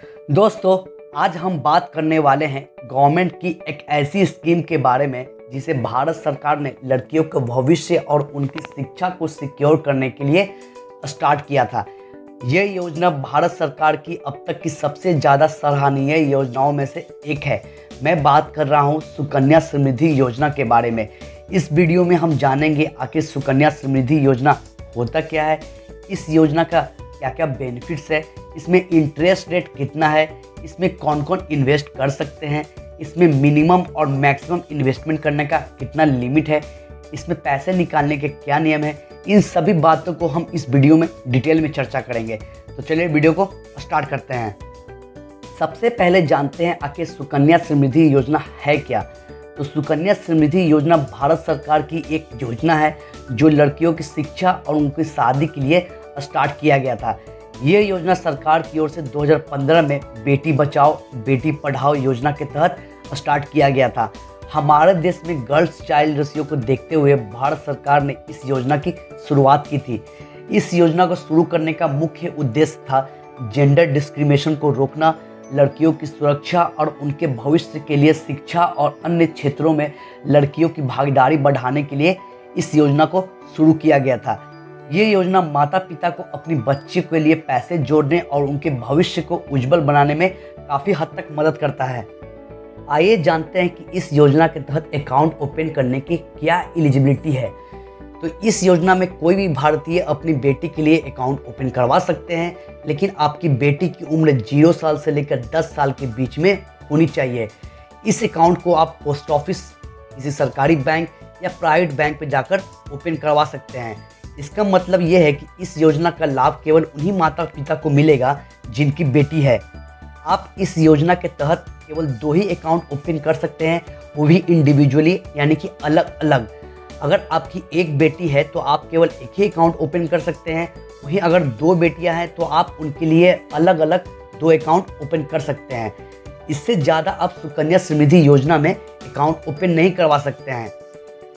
दोस्तों, आज हम बात करने वाले हैं गवर्नमेंट की एक ऐसी स्कीम के बारे में जिसे भारत सरकार ने लड़कियों के भविष्य और उनकी शिक्षा को सिक्योर करने के लिए स्टार्ट किया था। ये योजना भारत सरकार की अब तक की सबसे ज़्यादा सराहनीय योजनाओं में से एक है। मैं बात कर रहा हूँ सुकन्या समृद्धि योजना के बारे में। इस वीडियो में हम जानेंगे आखिर सुकन्या समृद्धि योजना होता क्या है, इस योजना का क्या क्या बेनिफिट्स है, इसमें इंटरेस्ट रेट कितना है, इसमें कौन कौन इन्वेस्ट कर सकते हैं, इसमें मिनिमम और मैक्सिमम इन्वेस्टमेंट करने का कितना लिमिट है, इसमें पैसे निकालने के क्या नियम है। इन सभी बातों को हम इस वीडियो में डिटेल में चर्चा करेंगे। तो चलिए वीडियो को स्टार्ट करते हैं। सबसे पहले जानते हैं आखिर सुकन्या समृद्धि योजना है क्या। तो सुकन्या समृद्धि योजना भारत सरकार की एक योजना है जो लड़कियों की शिक्षा और उनकी शादी के लिए स्टार्ट किया गया था। ये योजना सरकार की ओर से 2015 में बेटी बचाओ बेटी पढ़ाओ योजना के तहत स्टार्ट किया गया था। हमारे देश में गर्ल्स चाइल्ड रेशियो को देखते हुए भारत सरकार ने इस योजना की शुरुआत की थी। इस योजना को शुरू करने का मुख्य उद्देश्य था जेंडर डिस्क्रिमिनेशन को रोकना, लड़कियों की सुरक्षा और उनके भविष्य के लिए शिक्षा और अन्य क्षेत्रों में लड़कियों की भागीदारी बढ़ाने के लिए इस योजना को शुरू किया गया था। ये योजना माता पिता को अपनी बच्ची के लिए पैसे जोड़ने और उनके भविष्य को उज्जवल बनाने में काफ़ी हद तक मदद करता है। आइए जानते हैं कि इस योजना के तहत अकाउंट ओपन करने की क्या एलिजिबिलिटी है। तो इस योजना में कोई भी भारतीय अपनी बेटी के लिए अकाउंट ओपन करवा सकते हैं, लेकिन आपकी बेटी की उम्र 0 साल से लेकर 10 साल के बीच में होनी चाहिए। इस अकाउंट को आप पोस्ट ऑफिस, किसी सरकारी बैंक या प्राइवेट बैंक पर जाकर ओपन करवा सकते हैं। इसका मतलब ये है कि इस योजना का लाभ केवल उन्हीं माता पिता को मिलेगा जिनकी बेटी है। आप इस योजना के तहत केवल 2 ही अकाउंट ओपन कर सकते हैं, वो भी इंडिविजुअली यानी कि अलग अलग। अगर आपकी एक बेटी है तो आप केवल एक ही अकाउंट ओपन कर सकते हैं, वहीं अगर 2 बेटियां हैं तो आप उनके लिए अलग अलग 2 अकाउंट ओपन कर सकते हैं। इससे ज़्यादा आप सुकन्या समृद्धि योजना में अकाउंट ओपन नहीं करवा सकते हैं।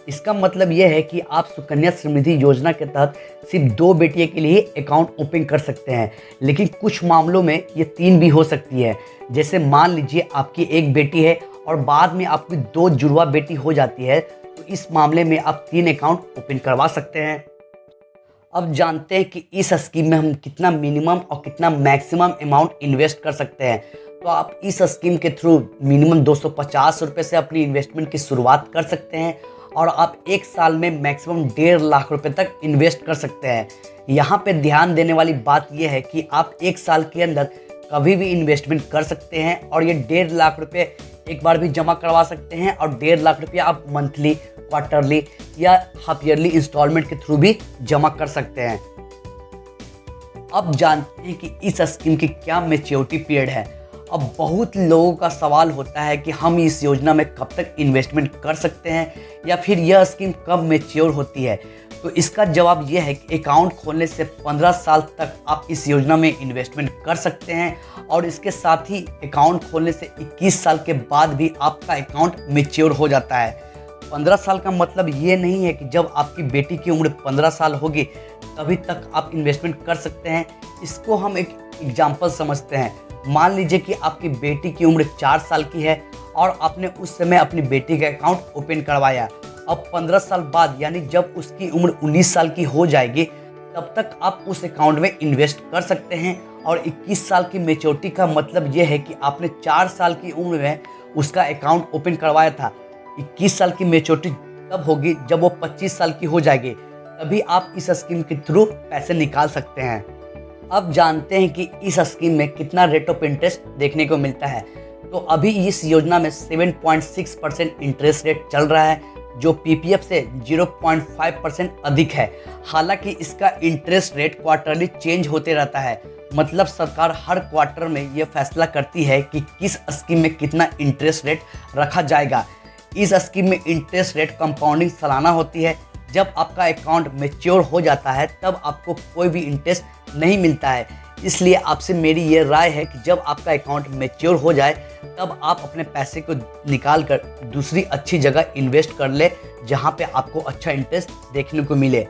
इसका मतलब यह है कि आप सुकन्या समृद्धि योजना के तहत सिर्फ 2 बेटियों के लिए अकाउंट ओपन कर सकते हैं, लेकिन कुछ मामलों में ये 3 भी हो सकती है। जैसे मान लीजिए आपकी एक बेटी है और बाद में आपकी 2 जुड़वा बेटी हो जाती है, तो इस मामले में आप 3 अकाउंट ओपन करवा सकते हैं। अब जानते हैं कि इस स्कीम में हम कितना मिनिमम और कितना मैक्सिमम अमाउंट इन्वेस्ट कर सकते हैं। तो आप इस स्कीम के थ्रू मिनिमम 250 रुपये से अपनी इन्वेस्टमेंट की शुरुआत कर सकते हैं और आप 1 साल में मैक्सिमम 1.5 लाख रुपए तक इन्वेस्ट कर सकते हैं। यहाँ पे ध्यान देने वाली बात यह है कि आप 1 साल के अंदर कभी भी इन्वेस्टमेंट कर सकते हैं और ये 1.5 लाख रुपए एक बार भी जमा करवा सकते हैं और 1.5 लाख रुपया आप मंथली, क्वार्टरली या हाफ ईयरली इंस्टॉलमेंट के थ्रू भी जमा कर सकते हैं। अब जानते हैं कि इस स्कीम की क्या मैच्योरिटी पीरियड है। अब बहुत लोगों का सवाल होता है कि हम इस योजना में कब तक इन्वेस्टमेंट कर सकते हैं या फिर यह स्कीम कब मैच्योर होती है। तो इसका जवाब यह है कि अकाउंट खोलने से 15 साल तक आप इस योजना में इन्वेस्टमेंट कर सकते हैं और इसके साथ ही अकाउंट खोलने से 21 साल के बाद भी आपका अकाउंट मैच्योर हो जाता है। 15 साल का मतलब ये नहीं है कि जब आपकी बेटी की उम्र 15 साल होगी तभी तक आप इन्वेस्टमेंट कर सकते हैं। इसको हम एक एग्जाम्पल समझते हैं। मान लीजिए कि आपकी बेटी की उम्र 4 साल की है और आपने उस समय अपनी बेटी का अकाउंट ओपन करवाया। अब 15 साल बाद यानी जब उसकी उम्र 19 साल की हो जाएगी तब तक आप उस अकाउंट में इन्वेस्ट कर सकते हैं और 21 साल की मैच्योरिटी का मतलब यह है कि आपने 4 साल की उम्र में उसका अकाउंट ओपन करवाया था। 21 साल की मैच्योरिटी तब होगी जब वो 25 साल की हो जाएगी, तभी आप इस स्कीम के थ्रू पैसे निकाल सकते हैं। अब जानते हैं कि इस स्कीम में कितना रेट ऑफ इंटरेस्ट देखने को मिलता है। तो अभी इस योजना में 7.6% इंटरेस्ट रेट चल रहा है, जो पीपीएफ से 0.5% अधिक है। हालांकि इसका इंटरेस्ट रेट क्वार्टरली चेंज होते रहता है, मतलब सरकार हर क्वार्टर में ये फैसला करती है कि किस स्कीम में कितना इंटरेस्ट रेट रखा जाएगा। इस स्कीम में इंटरेस्ट रेट कंपाउंडिंग सालाना होती है। जब आपका अकाउंट मैच्योर हो जाता है तब आपको कोई भी इंटरेस्ट नहीं मिलता है। इसलिए आपसे मेरी ये राय है कि जब आपका अकाउंट मैच्योर हो जाए तब आप अपने पैसे को निकाल कर दूसरी अच्छी जगह इन्वेस्ट कर ले जहाँ पे आपको अच्छा इंटरेस्ट देखने को मिले।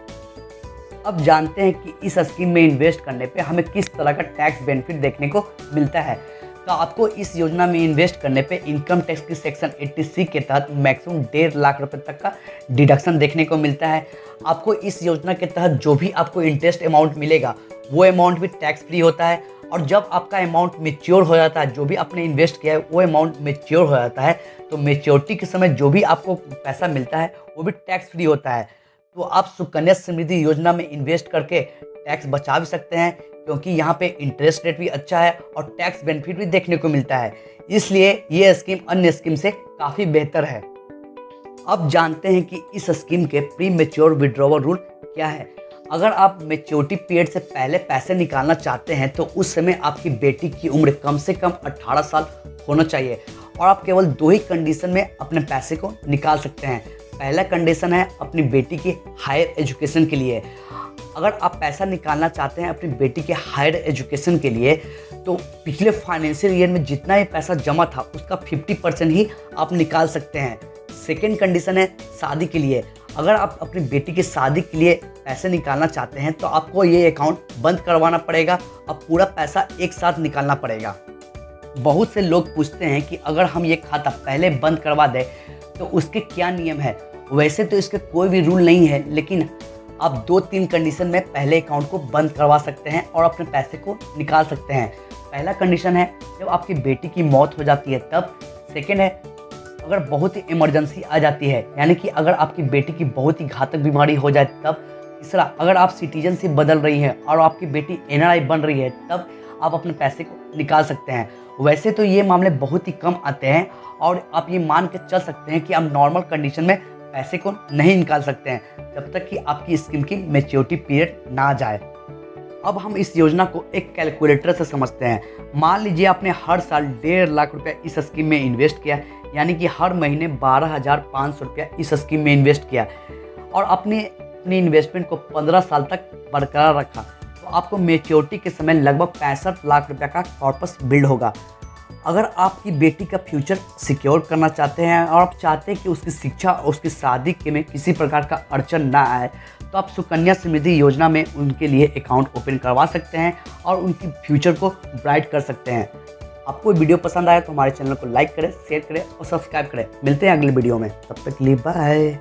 अब जानते हैं कि इस स्कीम में इन्वेस्ट करने पे हमें किस तरह का टैक्स बेनिफिट देखने को मिलता है। तो आपको इस योजना में इन्वेस्ट करने पे इनकम टैक्स की सेक्शन 80C के तहत मैक्सिमम 1.5 लाख रुपए तक का डिडक्शन देखने को मिलता है। आपको इस योजना के तहत जो भी आपको इंटरेस्ट अमाउंट मिलेगा वो अमाउंट भी टैक्स फ्री होता है, और जब आपका अमाउंट मेच्योर हो जाता है, जो भी आपने इन्वेस्ट किया है वो अमाउंट मेच्योर हो जाता है, तो मेच्योरिटी के समय जो भी आपको पैसा मिलता है वो भी टैक्स फ्री होता है। तो आप सुकन्या समृद्धि योजना में इन्वेस्ट करके टैक्स बचा भी सकते हैं, क्योंकि यहाँ पे इंटरेस्ट रेट भी अच्छा है और टैक्स बेनिफिट भी देखने को मिलता है। इसलिए ये स्कीम अन्य स्कीम से काफ़ी बेहतर है। अब जानते हैं कि इस स्कीम के प्री मेच्योर विड्रॉवल रूल क्या है। अगर आप मेच्योरिटी पीरियड से पहले पैसे निकालना चाहते हैं तो उस समय आपकी बेटी की उम्र कम से कम 18 साल होना चाहिए, और आप केवल 2 ही कंडीशन में अपने पैसे को निकाल सकते हैं। पहला कंडीशन है अपनी बेटी की हायर एजुकेशन के लिए। अगर आप पैसा निकालना चाहते हैं अपनी बेटी के हायर एजुकेशन के लिए, तो पिछले फाइनेंशियल ईयर में जितना ही पैसा जमा था उसका 50% ही आप निकाल सकते हैं। सेकेंड कंडीशन है शादी के लिए। अगर आप अपनी बेटी की शादी के लिए पैसे निकालना चाहते हैं तो आपको ये अकाउंट बंद करवाना पड़ेगा और पूरा पैसा एक साथ निकालना पड़ेगा। बहुत से लोग पूछते हैं कि अगर हम ये खाता पहले बंद करवा दें तो उसके क्या नियम है। वैसे तो इसके कोई भी रूल नहीं है, लेकिन आप 2-3 कंडीशन में पहले अकाउंट को बंद करवा सकते हैं और अपने पैसे को निकाल सकते हैं। पहला कंडीशन है जब आपकी बेटी की मौत हो जाती है तब। सेकेंड है अगर बहुत ही इमरजेंसी आ जाती है, यानी कि अगर आपकी बेटी की बहुत ही घातक बीमारी हो जाए तब। तीसरा, अगर आप सिटीजनशिप बदल रही हैं और आपकी बेटी NRI बन रही है तब आप अपने पैसे को निकाल सकते हैं। वैसे तो ये मामले बहुत ही कम आते हैं और आप ये मान के चल सकते हैं कि आप नॉर्मल कंडीशन में पैसे को नहीं निकाल सकते हैं जब तक कि आपकी स्कीम की मैच्योरिटी पीरियड ना जाए। अब हम इस योजना को एक कैलकुलेटर से समझते हैं। मान लीजिए आपने हर साल 1.5 लाख रुपया इस स्कीम में इन्वेस्ट किया, यानी कि हर महीने 12,500 रुपया इस स्कीम में इन्वेस्ट किया, और अपनी इन्वेस्टमेंट को 15 साल तक बरकरार रखा, तो आपको मैच्योरिटी के समय लगभग 65 लाख रुपया का कॉर्पस बिल्ड होगा। अगर आपकी बेटी का फ्यूचर सिक्योर करना चाहते हैं और आप चाहते हैं कि उसकी शिक्षा और उसकी शादी के में किसी प्रकार का अड़चन ना आए, तो आप सुकन्या समृद्धि योजना में उनके लिए अकाउंट ओपन करवा सकते हैं और उनकी फ्यूचर को ब्राइट कर सकते हैं। आपको वीडियो पसंद आया तो हमारे चैनल को लाइक करें, शेयर करें और सब्सक्राइब करें। मिलते हैं अगले वीडियो में, तब तक के लिए बाय।